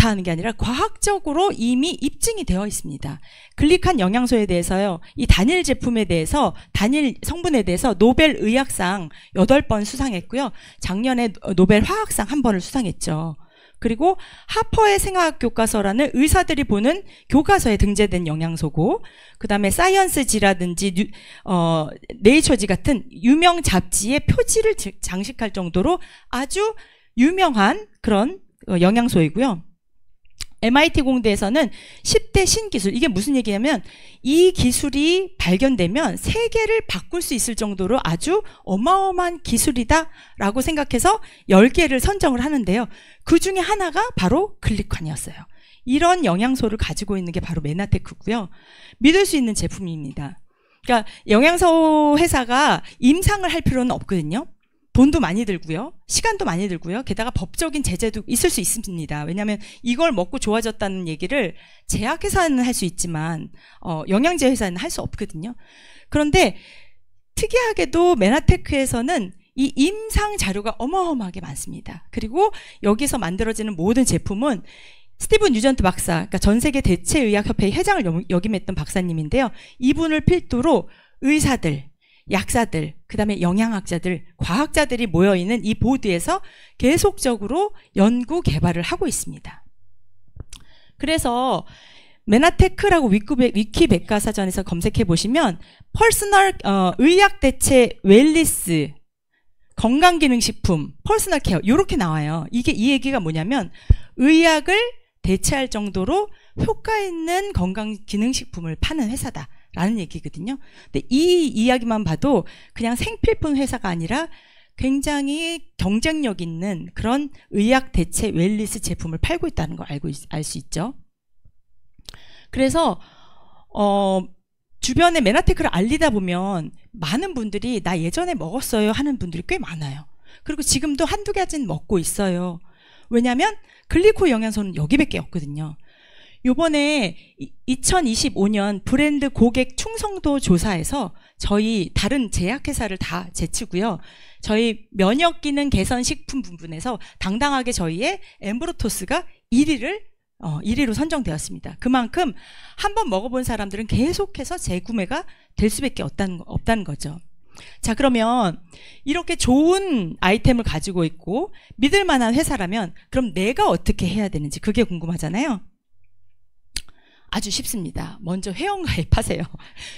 하는 게 아니라 과학적으로 이미 입증이 되어 있습니다. 글리칸 영양소에 대해서요, 이 단일 제품에 대해서, 단일 성분에 대해서 노벨 의학상 8번 수상했고요. 작년에 노벨 화학상 1번을 수상했죠. 그리고 하퍼의 생화학 교과서라는 의사들이 보는 교과서에 등재된 영양소고, 그 다음에 사이언스지라든지 네이처지 같은 유명 잡지의 표지를 장식할 정도로 아주 유명한 그런 영양소이고요. MIT 공대에서는 10대 신기술, 이게 무슨 얘기냐면 이 기술이 발견되면 세계를 바꿀 수 있을 정도로 아주 어마어마한 기술이다라고 생각해서 10개를 선정을 하는데요. 그 중에 하나가 바로 글리칸이었어요. 이런 영양소를 가지고 있는 게 바로 메나테크고요. 믿을 수 있는 제품입니다. 그러니까 영양소 회사가 임상을 할 필요는 없거든요. 돈도 많이 들고요. 시간도 많이 들고요. 게다가 법적인 제재도 있을 수 있습니다. 왜냐하면 이걸 먹고 좋아졌다는 얘기를 제약회사는 할 수 있지만 영양제 회사는 할 수 없거든요. 그런데 특이하게도 메나테크에서는 이 임상 자료가 어마어마하게 많습니다. 그리고 여기서 만들어지는 모든 제품은 스티븐 뉴전트 박사, 그러니까 전 세계 대체의학협회 회장을 역임했던 박사님인데요. 이분을 필두로 의사들, 약사들, 그 다음에 영양학자들, 과학자들이 모여있는 이 보드에서 계속적으로 연구 개발을 하고 있습니다. 그래서 메나테크라고 위키 백과사전에서 검색해 보시면 퍼스널 의학 대체 웰리스 건강기능식품 퍼스널 케어 이렇게 나와요. 이게 이 얘기가 뭐냐면 의학을 대체할 정도로 효과 있는 건강기능식품을 파는 회사다라는 얘기거든요. 근데 이 이야기만 봐도 그냥 생필품 회사가 아니라 굉장히 경쟁력 있는 그런 의학 대체 웰리스 제품을 팔고 있다는 걸 알 수 있죠. 그래서 주변에 메나테크를 알리다 보면 많은 분들이 나 예전에 먹었어요 하는 분들이 꽤 많아요. 그리고 지금도 한두 가지는 먹고 있어요. 왜냐하면 글리코 영양소는 여기밖에 없거든요. 요번에 2025년 브랜드 고객 충성도 조사에서 저희 다른 제약회사를 다 제치고요. 저희 면역기능 개선 식품 부분에서 당당하게 저희의 엠브로토스가 1위로 선정되었습니다. 그만큼 한번 먹어본 사람들은 계속해서 재구매가 될 수밖에 없다는 거죠. 자, 그러면 이렇게 좋은 아이템을 가지고 있고 믿을 만한 회사라면 그럼 내가 어떻게 해야 되는지 그게 궁금하잖아요. 아주 쉽습니다. 먼저 회원가입하세요.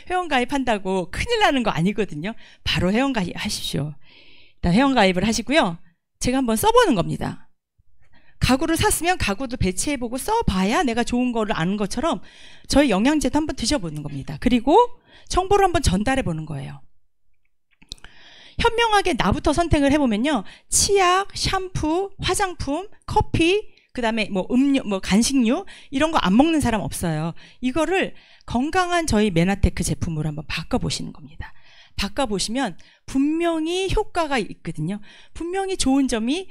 회원가입한다고 큰일 나는 거 아니거든요. 바로 회원가입하십시오. 일단 회원가입을 하시고요. 제가 한번 써보는 겁니다. 가구를 샀으면 가구도 배치해보고 써봐야 내가 좋은 거를 아는 것처럼 저희 영양제도 한번 드셔보는 겁니다. 그리고 정보를 한번 전달해보는 거예요. 현명하게 나부터 선택을 해보면요. 치약, 샴푸, 화장품, 커피, 그 다음에 뭐 음료, 뭐 간식류 이런 거 안 먹는 사람 없어요. 이거를 건강한 저희 메나테크 제품으로 한번 바꿔보시는 겁니다. 바꿔보시면 분명히 효과가 있거든요. 분명히 좋은 점이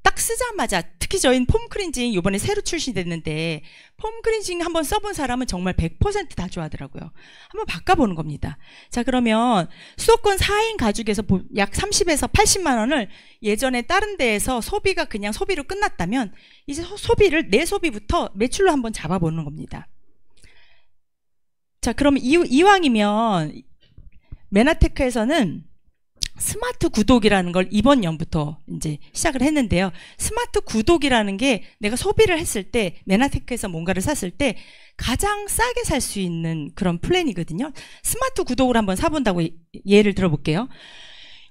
딱 쓰자마자 특히 저희는 폼 클렌징 이번에 새로 출시됐는데 폼 클렌징 한번 써본 사람은 정말 100% 다 좋아하더라고요. 한번 바꿔보는 겁니다. 자, 그러면 수도권 4인 가족에서 약 30에서 80만 원을 예전에 다른 데에서 소비가 그냥 소비로 끝났다면 이제 소비를 내 소비부터 매출로 한번 잡아보는 겁니다. 자, 그러면 이왕이면 메나테크에서는 스마트 구독이라는 걸 이번 연부터 이제 시작을 했는데요. 스마트 구독이라는 게 내가 소비를 했을 때 메나테크에서 뭔가를 샀을 때 가장 싸게 살 수 있는 그런 플랜이거든요. 스마트 구독을 한번 사본다고 예를 들어볼게요.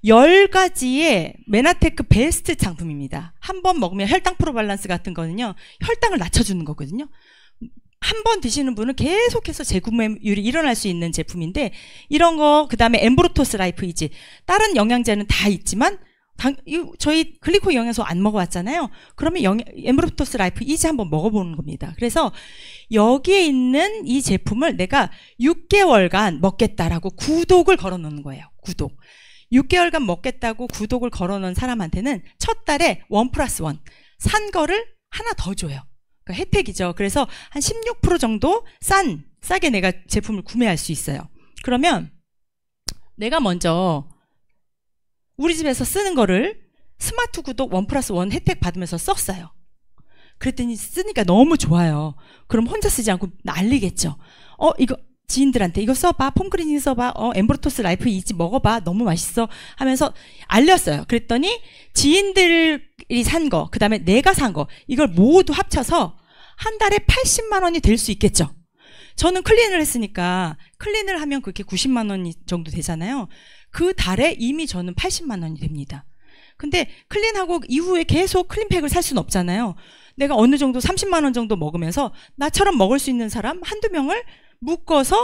10가지의 메나테크 베스트 상품입니다. 한 번 먹으면 혈당 프로 밸런스 같은 거는요. 혈당을 낮춰주는 거거든요. 한 번 드시는 분은 계속해서 재구매율이 일어날 수 있는 제품인데 이런 거 그다음에 엠브로토스 라이프 이지 다른 영양제는 다 있지만 저희 글리코 영양소 안 먹어봤잖아요. 그러면 엠브로토스 라이프 이지 한번 먹어보는 겁니다. 그래서 여기에 있는 이 제품을 내가 6개월간 먹겠다라고 구독을 걸어놓는 거예요. 구독. 6개월간 먹겠다고 구독을 걸어놓은 사람한테는 첫 달에 1+1 산 거를 하나 더 줘요. 그러니까 혜택이죠. 그래서 한 16% 정도 싸게 내가 제품을 구매할 수 있어요. 그러면 내가 먼저 우리 집에서 쓰는 거를 스마트 구독 1+1 혜택 받으면서 썼어요. 그랬더니 쓰니까 너무 좋아요. 그럼 혼자 쓰지 않고 난리겠죠. 이거 지인들한테 이거 써봐. 폼클리닝 써봐. 엠브로토스 라이프 이지 먹어봐. 너무 맛있어. 하면서 알렸어요. 그랬더니 지인들이 산 거, 그 다음에 내가 산 거 이걸 모두 합쳐서 한 달에 80만 원이 될 수 있겠죠. 저는 클린을 했으니까 클린을 하면 그게 90만 원 정도 되잖아요. 그 달에 이미 저는 80만 원이 됩니다. 근데 클린하고 이후에 계속 클린팩을 살 수는 없잖아요. 내가 어느 정도 30만 원 정도 먹으면서 나처럼 먹을 수 있는 사람 한두 명을 묶어서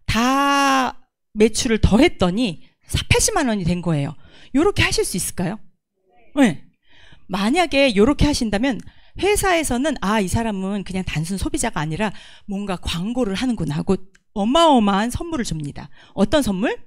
다 매출을 더했더니 80만 원이 된 거예요. 요렇게 하실 수 있을까요? 네. 만약에 요렇게 하신다면 회사에서는 이 사람은 그냥 단순 소비자가 아니라 뭔가 광고를 하는구나 하고 어마어마한 선물을 줍니다. 어떤 선물?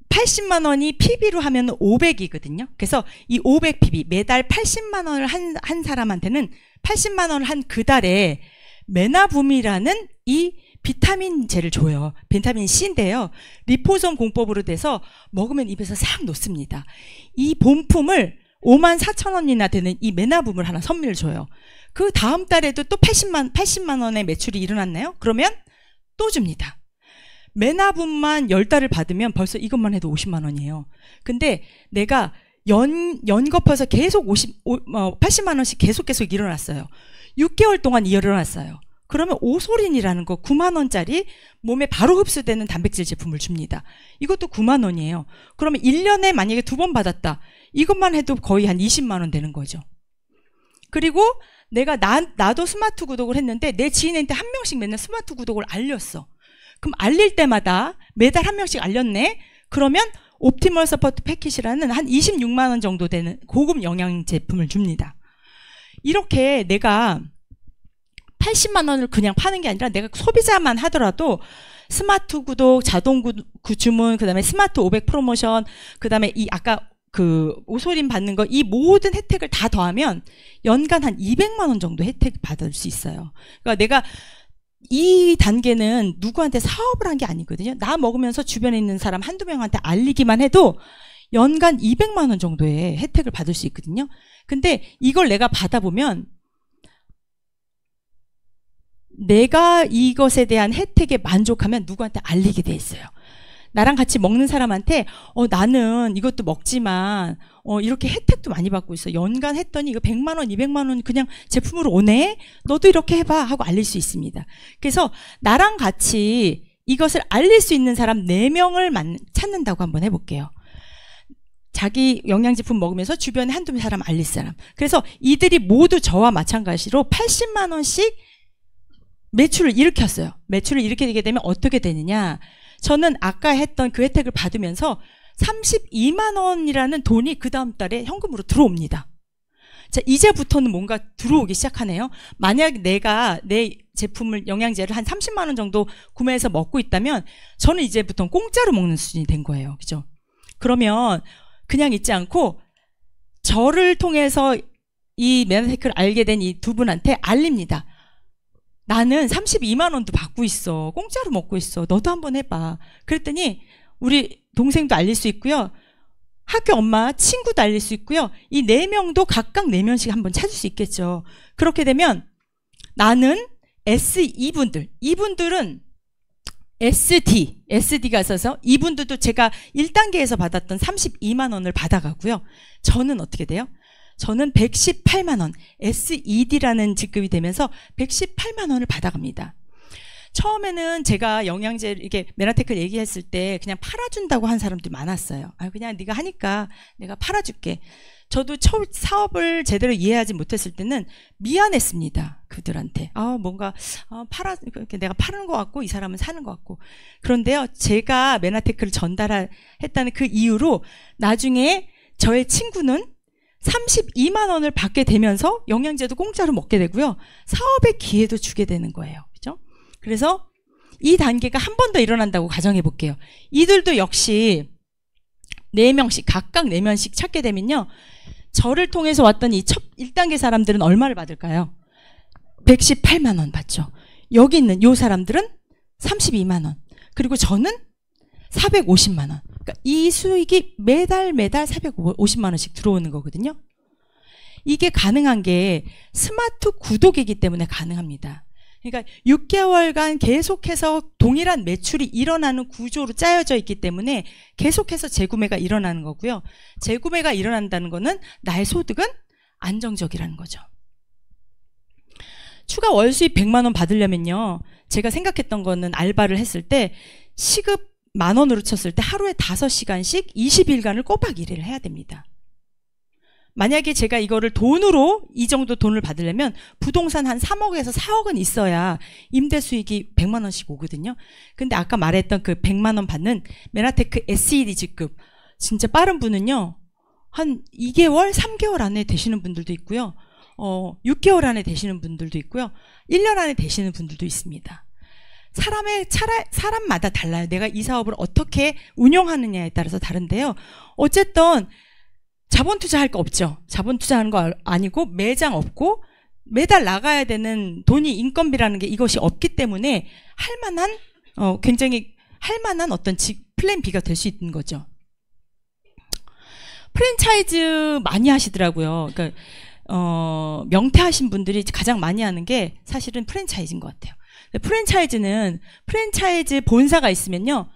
80만 원이 PB로 하면 500이거든요. 그래서 이 500 PB 매달 80만 원을 한 사람한테는 80만 원을 한 그 달에 메나붐이라는 이 비타민제를 줘요. 비타민 C인데요. 리포솜 공법으로 돼서 먹으면 입에서 싹 녹습니다. 이 본품을 54,000원이나 되는 이 메나붐을 하나 선물을 줘요. 그 다음 달에도 또 80만 원의 매출이 일어났나요? 그러면 또 줍니다. 메나붐만 10달을 받으면 벌써 이것만 해도 50만 원이에요. 근데 내가 연거쳐서 계속 80만 원씩 계속 일어났어요. 6개월 동안 일어났어요. 그러면 오소린이라는 거 9만 원짜리 몸에 바로 흡수되는 단백질 제품을 줍니다. 이것도 9만 원이에요. 그러면 1년에 만약에 2번 받았다. 이것만 해도 거의 한 20만 원 되는 거죠. 그리고 내가 나도 스마트 구독을 했는데 내 지인한테 한 명씩 맨날 스마트 구독을 알렸어. 그럼 알릴 때마다 매달 한 명씩 알렸네. 그러면 옵티멀 서포트 패키지라는 한 26만 원 정도 되는 고급 영양 제품을 줍니다. 이렇게 내가 80만 원을 그냥 파는 게 아니라 내가 소비자만 하더라도 스마트 구독, 자동 주문, 그 다음에 스마트 500 프로모션, 그 다음에 이 아까 그 오소린 받는 거, 이 모든 혜택을 다 더하면 연간 한 200만 원 정도 혜택 받을 수 있어요. 그러니까 내가 이 단계는 누구한테 사업을 한 게 아니거든요. 나 먹으면서 주변에 있는 사람 한두 명한테 알리기만 해도 연간 200만 원 정도의 혜택을 받을 수 있거든요. 근데 이걸 내가 받아보면 내가 이것에 대한 혜택에 만족하면 누구한테 알리게 돼 있어요. 나랑 같이 먹는 사람한테 나는 이것도 먹지만 이렇게 혜택도 많이 받고 있어. 연간 했더니 이거 100만 원, 200만 원 그냥 제품으로 오네? 너도 이렇게 해봐 하고 알릴 수 있습니다. 그래서 나랑 같이 이것을 알릴 수 있는 사람 4명을 찾는다고 한번 해볼게요. 자기 영양제품 먹으면서 주변에 한두 사람 알릴 사람. 그래서 이들이 모두 저와 마찬가지로 80만 원씩 매출을 일으켰어요. 매출을 일으키게 되면 어떻게 되느냐. 저는 아까 했던 그 혜택을 받으면서 32만 원이라는 돈이 그 다음 달에 현금으로 들어옵니다. 자, 이제부터는 뭔가 들어오기 시작하네요. 만약 내가 내 제품을, 영양제를 한 30만 원 정도 구매해서 먹고 있다면 저는 이제부터는 공짜로 먹는 수준이 된 거예요. 그죠? 그러면 그냥 있지 않고 저를 통해서 이 메나테크를 알게 된 이 두 분한테 알립니다. 나는 32만 원도 받고 있어. 공짜로 먹고 있어. 너도 한번 해봐. 그랬더니 우리 동생도 알릴 수 있고요. 학교 엄마, 친구도 알릴 수 있고요. 이 4명도 각각 4명씩 한번 찾을 수 있겠죠. 그렇게 되면 나는 S2분들, 이분들은 SD가 있어서 이분들도 제가 1단계에서 받았던 32만 원을 받아가고요. 저는 어떻게 돼요? 저는 118만 원, SED라는 직급이 되면서 118만 원을 받아갑니다. 처음에는 제가 영양제를 이렇게 메나테크 얘기했을 때 그냥 팔아준다고 한 사람들이 많았어요. 그냥 네가 하니까 내가 팔아줄게. 저도 사업을 제대로 이해하지 못했을 때는 미안했습니다. 그들한테. 뭔가 내가 파는 것 같고 이 사람은 사는 것 같고. 그런데요, 제가 메나테크를 전달했다는 그 이유로 나중에 저의 친구는 32만 원을 받게 되면서 영양제도 공짜로 먹게 되고요. 사업의 기회도 주게 되는 거예요. 그죠? 그래서 이 단계가 한 번 더 일어난다고 가정해 볼게요. 이들도 역시 4명씩, 각각 4명씩 찾게 되면요. 저를 통해서 왔던 이 첫 1단계 사람들은 얼마를 받을까요? 118만 원 받죠. 여기 있는 이 사람들은 32만 원. 그리고 저는 450만 원. 그러니까 이 수익이 매달 450만 원씩 들어오는 거거든요. 이게 가능한 게 스마트 구독이기 때문에 가능합니다. 그러니까 6개월간 계속해서 동일한 매출이 일어나는 구조로 짜여져 있기 때문에 계속해서 재구매가 일어나는 거고요. 재구매가 일어난다는 거는 나의 소득은 안정적이라는 거죠. 추가 월 수입 100만 원 받으려면요. 제가 생각했던 거는 알바를 했을 때 시급 10,000원으로 쳤을 때 하루에 5시간씩 20일간을 꼬박 일을 해야 됩니다. 만약에 제가 이거를 돈으로 이 정도 돈을 받으려면 부동산 한 3억에서 4억은 있어야 임대 수익이 100만 원씩 오거든요. 근데 아까 말했던 그 100만 원 받는 메나테크 SED 직급 진짜 빠른 분은요. 한 2개월, 3개월 안에 되시는 분들도 있고요. 6개월 안에 되시는 분들도 있고요. 1년 안에 되시는 분들도 있습니다. 사람마다 달라요. 내가 이 사업을 어떻게 운영하느냐에 따라서 다른데요. 어쨌든 자본 투자할 거 없죠. 자본 투자하는 거 아니고 매장 없고 매달 나가야 되는 돈이 인건비라는 게 이것이 없기 때문에 할만한 굉장히 할만한 어떤 플랜 B가 될 수 있는 거죠. 프랜차이즈 많이 하시더라고요. 그러니까 명퇴하신 분들이 가장 많이 하는 게 사실은 프랜차이즈인 것 같아요. 프랜차이즈는 프랜차이즈 본사가 있으면요.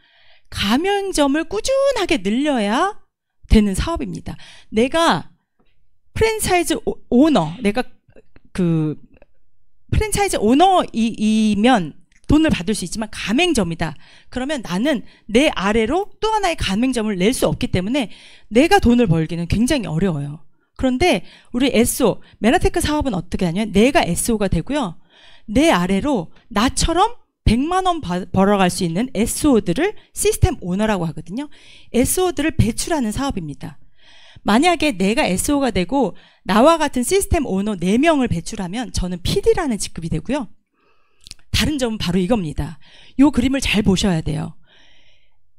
가맹점을 꾸준하게 늘려야 되는 사업입니다. 내가 프랜차이즈 오너, 내가 그 프랜차이즈 오너이면 돈을 받을 수 있지만 가맹점이다. 그러면 나는 내 아래로 또 하나의 가맹점을 낼 수 없기 때문에 내가 돈을 벌기는 굉장히 어려워요. 그런데 우리 SO, 메나테크 사업은 어떻게 하냐면 내가 SO가 되고요. 내 아래로 나처럼 100만 원 벌어갈 수 있는 SO들을 시스템 오너라고 하거든요. SO들을 배출하는 사업입니다. 만약에 내가 SO가 되고 나와 같은 시스템 오너 4명을 배출하면 저는 PD라는 직급이 되고요. 다른 점은 바로 이겁니다. 이 그림을 잘 보셔야 돼요.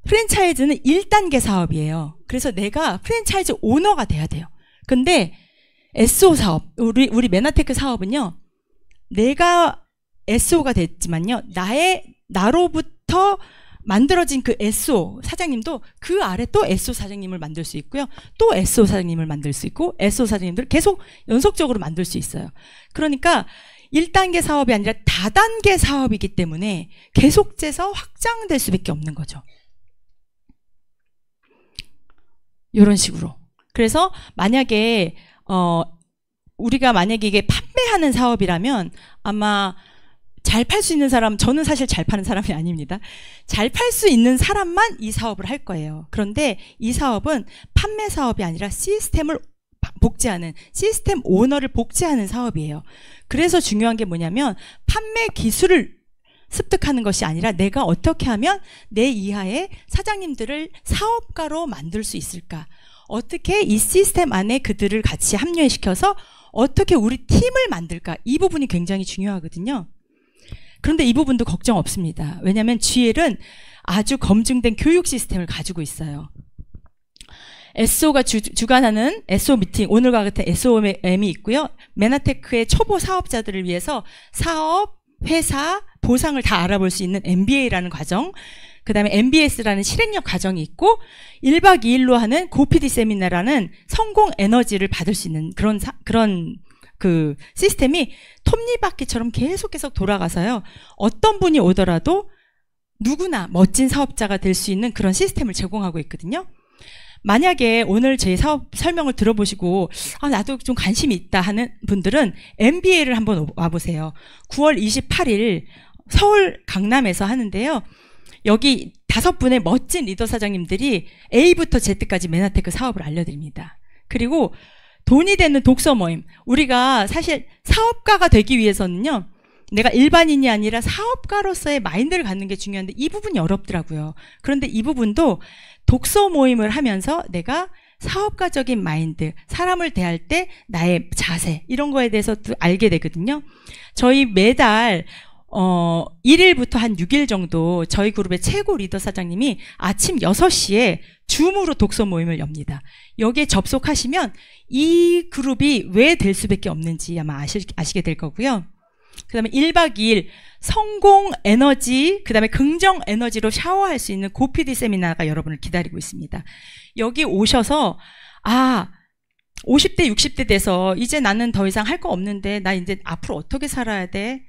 프랜차이즈는 1단계 사업이에요. 그래서 내가 프랜차이즈 오너가 돼야 돼요. 근데 SO 사업, 우리 메나테크 사업은요. 내가 SO가 됐지만요. 나로부터 만들어진 그 SO 사장님도 그 아래 또 SO 사장님을 만들 수 있고요. 또 SO 사장님을 만들 수 있고 SO 사장님들을 계속 연속적으로 만들 수 있어요. 그러니까 1단계 사업이 아니라 다단계 사업이기 때문에 계속돼서 확장될 수밖에 없는 거죠. 이런 식으로. 그래서 만약에 우리가 만약에 이게 판매하는 사업이라면 아마 잘 팔 수 있는 사람, 저는 사실 잘 파는 사람이 아닙니다. 잘 팔 수 있는 사람만 이 사업을 할 거예요. 그런데 이 사업은 판매 사업이 아니라 시스템을 복제하는, 시스템 오너를 복제하는 사업이에요. 그래서 중요한 게 뭐냐면 판매 기술을 습득하는 것이 아니라 내가 어떻게 하면 내 이하의 사장님들을 사업가로 만들 수 있을까? 어떻게 이 시스템 안에 그들을 같이 합류시켜서 어떻게 우리 팀을 만들까? 이 부분이 굉장히 중요하거든요. 그런데 이 부분도 걱정 없습니다. 왜냐하면 GL은 아주 검증된 교육 시스템을 가지고 있어요. SO가 주관하는 SO 미팅, 오늘과 같은 SOM이 있고요. 메나테크의 초보 사업자들을 위해서 사업, 회사, 보상을 다 알아볼 수 있는 MBA라는 과정, 그 다음에 MBS라는 실행력 과정이 있고 1박 2일로 하는 고PD 세미나라는 성공 에너지를 받을 수 있는 그런 그 시스템이 톱니바퀴처럼 계속 돌아가서요. 어떤 분이 오더라도 누구나 멋진 사업자가 될 수 있는 그런 시스템을 제공하고 있거든요. 만약에 오늘 제 사업 설명을 들어보시고 나도 좀 관심이 있다 하는 분들은 MBA를 한번 와보세요. 9월 28일 서울 강남에서 하는데요. 여기 5분의 멋진 리더 사장님들이 A부터 Z까지 메나테크 사업을 알려드립니다. 그리고 돈이 되는 독서 모임. 우리가 사실 사업가가 되기 위해서는요. 내가 일반인이 아니라 사업가로서의 마인드를 갖는 게 중요한데 이 부분이 어렵더라고요. 그런데 이 부분도 독서 모임을 하면서 내가 사업가적인 마인드, 사람을 대할 때 나의 자세 이런 거에 대해서 알게 되거든요. 저희 매달 1일부터 한 6일 정도 저희 그룹의 최고 리더 사장님이 아침 6시에 줌으로 독서 모임을 엽니다. 여기에 접속하시면 이 그룹이 왜 될 수밖에 없는지 아마 아시게 될 거고요. 그 다음에 1박 2일 성공 에너지, 그 다음에 긍정 에너지로 샤워할 수 있는 고PD 세미나가 여러분을 기다리고 있습니다. 여기 오셔서 50대 60대 돼서 이제 나는 더 이상 할 거 없는데 나 이제 앞으로 어떻게 살아야 돼?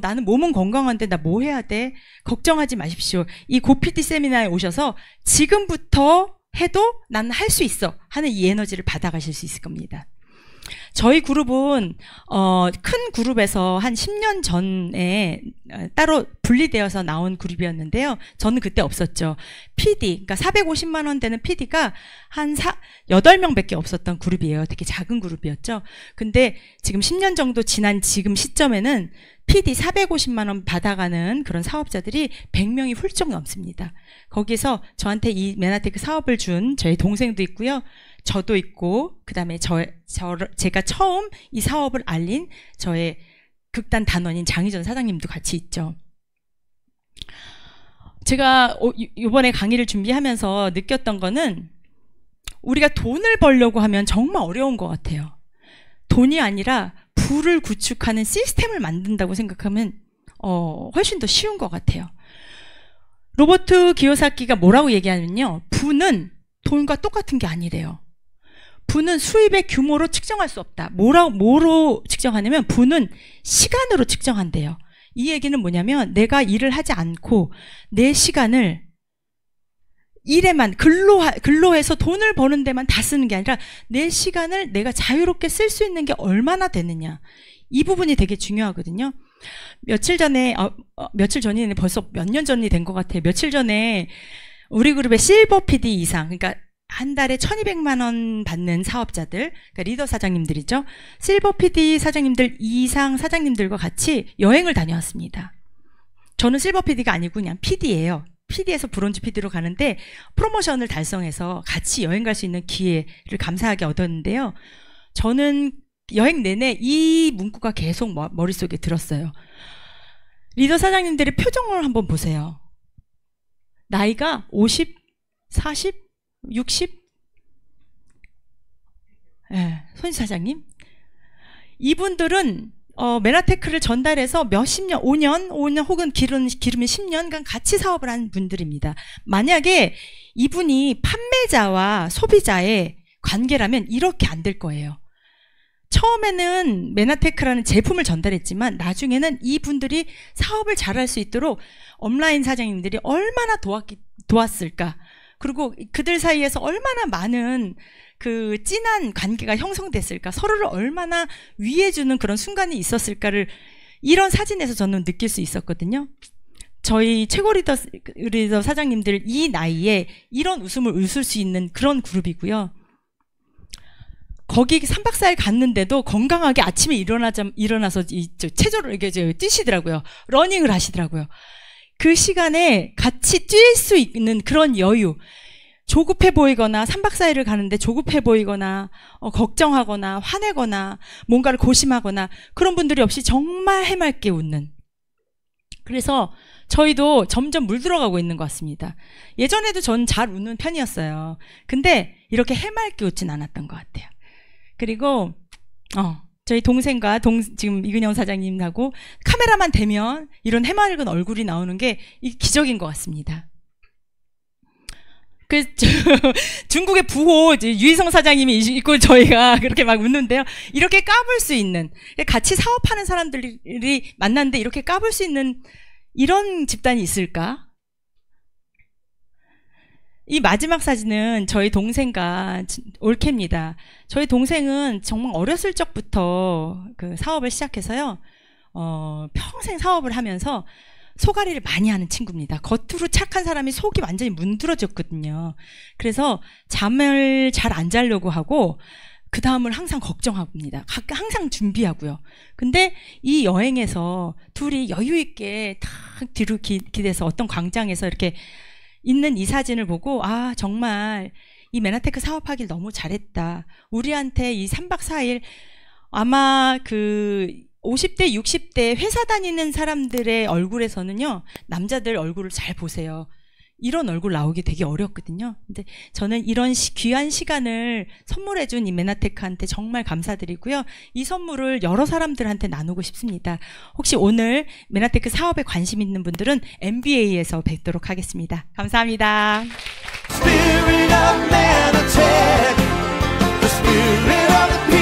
나는 몸은 건강한데 나 뭐 해야 돼? 걱정하지 마십시오. 이 고PD 세미나에 오셔서 지금부터 해도 나는 할 수 있어 하는 이 에너지를 받아가실 수 있을 겁니다. 저희 그룹은 큰 그룹에서 한 10년 전에 따로 분리되어서 나온 그룹이었는데요. 저는 그때 없었죠. PD, 그러니까 450만 원 되는 PD가 한 8명밖에 없었던 그룹이에요. 되게 작은 그룹이었죠. 근데 지금 10년 정도 지난 지금 시점에는 PD 450만 원 받아가는 그런 사업자들이 100명이 훌쩍 넘습니다. 거기서 저한테 이 메나테크 사업을 준 저희 동생도 있고요. 저도 있고 그 다음에 제가 처음 이 사업을 알린 저의 극단 단원인 장희전 사장님도 같이 있죠. 제가 이번에 강의를 준비하면서 느꼈던 거는 우리가 돈을 벌려고 하면 정말 어려운 것 같아요. 돈이 아니라 부를 구축하는 시스템을 만든다고 생각하면 훨씬 더 쉬운 것 같아요. 로버트 기요사키가 뭐라고 얘기하냐면요. 부는 돈과 똑같은 게 아니래요. 부는 수입의 규모로 측정할 수 없다. 뭐로 측정하냐면 부는 시간으로 측정한대요. 이 얘기는 뭐냐면 내가 일을 하지 않고 내 시간을 일에만 근로해서 돈을 버는 데만 다 쓰는 게 아니라 내 시간을 내가 자유롭게 쓸 수 있는 게 얼마나 되느냐. 이 부분이 되게 중요하거든요. 며칠 전에, 며칠 전이네, 벌써 몇 년 전이 된 것 같아요. 며칠 전에 우리 그룹의 실버 PD 이상, 그러니까 한 달에 1200만 원 받는 사업자들, 그러니까 리더 사장님들이죠. 실버 PD 사장님들 이상 사장님들과 같이 여행을 다녀왔습니다. 저는 실버 PD가 아니고 그냥 PD예요. PD에서 브론즈 PD로 가는데 프로모션을 달성해서 같이 여행 갈 수 있는 기회를 감사하게 얻었는데요. 저는 여행 내내 이 문구가 계속 머릿속에 들었어요. 리더 사장님들의 표정을 한번 보세요. 나이가 50, 40, 60? 네, 손 사장님. 이분들은 메나테크를 전달해서 몇십 년, 5년 혹은 길으면 10년간 같이 사업을 한 분들입니다. 만약에 이분이 판매자와 소비자의 관계라면 이렇게 안 될 거예요. 처음에는 메나테크라는 제품을 전달했지만 나중에는 이분들이 사업을 잘할 수 있도록 업라인 사장님들이 얼마나 도왔을까. 그리고 그들 사이에서 얼마나 많은 그 진한 관계가 형성됐을까, 서로를 얼마나 위해주는 그런 순간이 있었을까를 이런 사진에서 저는 느낄 수 있었거든요. 저희 최고 리더 사장님들 이 나이에 이런 웃음을 웃을 수 있는 그런 그룹이고요. 거기 3박 4일 갔는데도 건강하게 아침에 일어나서 체조를 이렇게 뛰시더라고요. 러닝을 하시더라고요. 그 시간에 같이 뛸 수 있는 그런 여유. 조급해 보이거나 3박 4일을 가는데 조급해 보이거나 걱정하거나 화내거나 뭔가를 고심하거나 그런 분들이 없이 정말 해맑게 웃는. 그래서 저희도 점점 물들어가고 있는 것 같습니다. 예전에도 전 잘 웃는 편이었어요. 근데 이렇게 해맑게 웃진 않았던 것 같아요. 그리고 저희 동생과 지금 이근영 사장님하고 카메라만 대면 이런 해맑은 얼굴이 나오는 게 기적인 것 같습니다. 그 중국의 부호 유희성 사장님이 있고 저희가 그렇게 막 웃는데요. 이렇게 까불 수 있는, 같이 사업하는 사람들이 만났는데 이렇게 까불 수 있는 이런 집단이 있을까? 이 마지막 사진은 저희 동생과 올케입니다. 저희 동생은 정말 어렸을 적부터 그 사업을 시작해서요. 평생 사업을 하면서 소가리를 많이 하는 친구입니다. 겉으로 착한 사람이 속이 완전히 문드러졌거든요. 그래서 잠을 잘 안 자려고 하고 그 다음을 항상 걱정합니다. 항상 준비하고요. 근데 이 여행에서 둘이 여유 있게 탁 뒤로 기대서 어떤 광장에서 이렇게 있는 이 사진을 보고 정말 이 메나테크 사업하길 너무 잘했다. 우리한테 이 3박 4일 아마 그 50대, 60대 회사 다니는 사람들의 얼굴에서는요, 남자들 얼굴을 잘 보세요. 이런 얼굴 나오기 되게 어렵거든요. 근데 저는 이런 귀한 시간을 선물해준 이 메나테크한테 정말 감사드리고요. 이 선물을 여러 사람들한테 나누고 싶습니다. 혹시 오늘 메나테크 사업에 관심 있는 분들은 MBA에서 뵙도록 하겠습니다. 감사합니다. Spirit of Menatech, the spirit of the